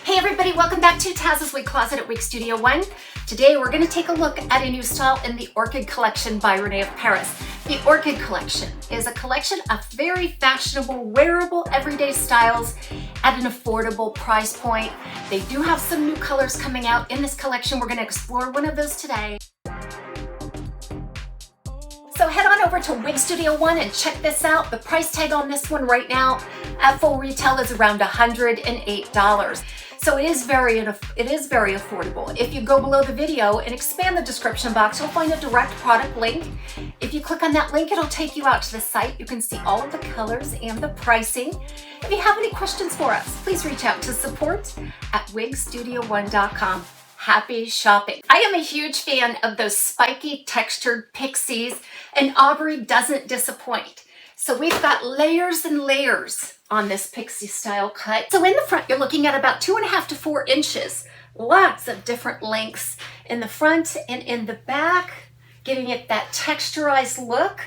Hey everybody, welcome back to TAZ's Wig Closet at Wig Studio One. Today we're going to take a look at a new style in the Orchid collection by Rene of Paris. The Orchid collection is a collection of very fashionable, wearable, everyday styles at an affordable price point. They do have some new colors coming out in this collection. We're going to explore one of those today. So head on over to Wig Studio One and check this out. The price tag on this one right now at full retail is around $108. So it is very affordable. If you go below the video and expand the description box, you'll find a direct product link. If you click on that link, it'll take you out to the site. You can see all of the colors and the pricing. If you have any questions for us, please reach out to support@wigstudio1.com. Happy shopping. I am a huge fan of those spiky textured pixies, and Aubrey doesn't disappoint. So we've got layers and layers on this pixie style cut. So in the front, you're looking at about 2.5 to 4 inches. Lots of different lengths in the front and in the back, giving it that texturized look.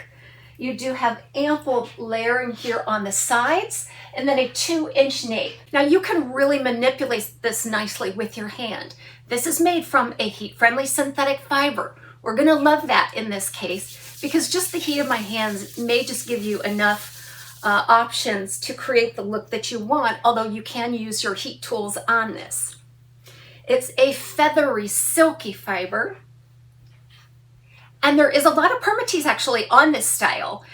You do have ample layering here on the sides, and then a 2-inch nape. Now you can really manipulate this nicely with your hand. This is made from a heat-friendly synthetic fiber. We're gonna love that in this case, because just the heat of my hands may just give you enough options to create the look that you want, although you can use your heat tools on this. It's a feathery, silky fiber. And there is a lot of permatease actually on this style.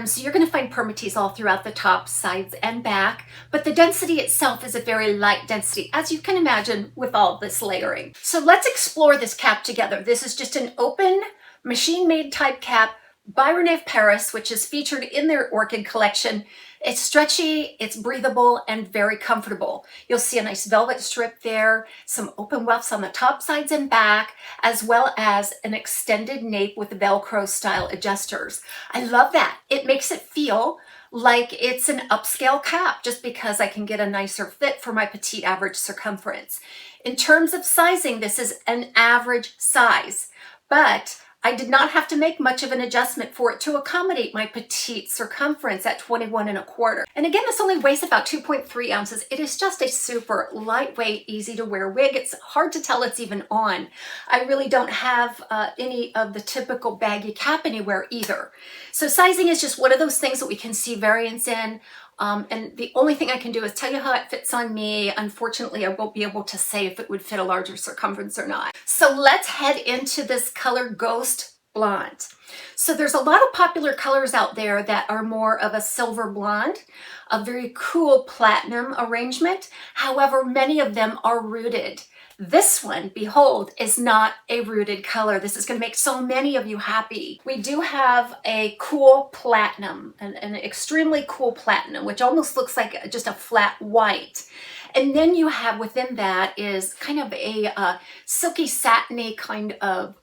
So you're going to find permatease all throughout the top, sides, and back. But the density itself is a very light density, as you can imagine with all this layering. So let's explore this cap together. This is just an open, machine-made type cap by Rene of Paris, which is featured in their Orchid collection. It's stretchy, it's breathable, and very comfortable. You'll see a nice velvet strip there, some open wefts on the top, sides, and back, as well as an extended nape with Velcro style adjusters. I love that. It makes it feel like it's an upscale cap just because I can get a nicer fit for my petite average circumference. In terms of sizing, this is an average size, but I did not have to make much of an adjustment for it to accommodate my petite circumference at 21.25. And again, this only weighs about 2.3 ounces. It is just a super lightweight, easy to wear wig. It's hard to tell it's even on. I really don't have any of the typical baggy cap anywhere either. So sizing is just one of those things that we can see variance in. And the only thing I can do is tell you how it fits on me. Unfortunately, I won't be able to say if it would fit a larger circumference or not. So let's head into this color Ghost Blonde. So there's a lot of popular colors out there that are more of a silver blonde, a very cool platinum arrangement. However, many of them are rooted. This one, behold, is not a rooted color. This is going to make so many of you happy. We do have a cool platinum, an extremely cool platinum, which almost looks like just a flat white. And then you have within that is kind of a silky satiny kind of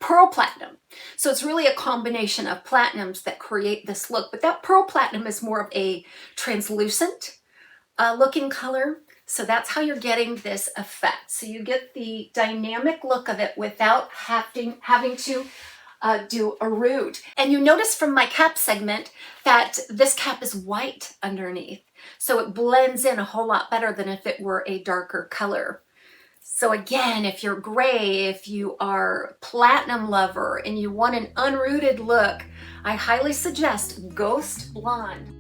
pearl platinum. So it's really a combination of platinums that create this look, but that pearl platinum is more of a translucent looking color. So that's how you're getting this effect. So you get the dynamic look of it without having to do a root. And you notice from my cap segment that this cap is white underneath. So it blends in a whole lot better than if it were a darker color. So again, if you're gray, if you are a platinum lover and you want an unrooted look, I highly suggest Ghost Blonde.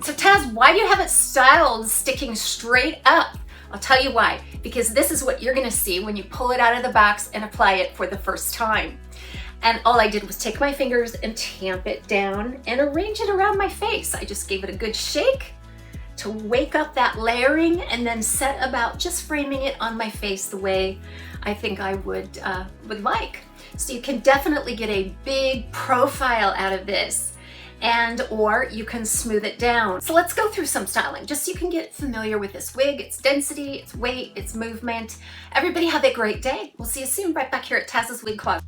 So Taz, why do you have it styled sticking straight up? I'll tell you why. Because this is what you're gonna see when you pull it out of the box and apply it for the first time. And all I did was take my fingers and tamp it down and arrange it around my face. I just gave it a good shake to wake up that layering and then set about just framing it on my face the way I think I would like. So you can definitely get a big profile out of this. and or you can smooth it down. So let's go through some styling just so you can get familiar with this wig, its density, its weight, its movement. Everybody have a great day. We'll see you soon right back here at Taz's Wig Closet.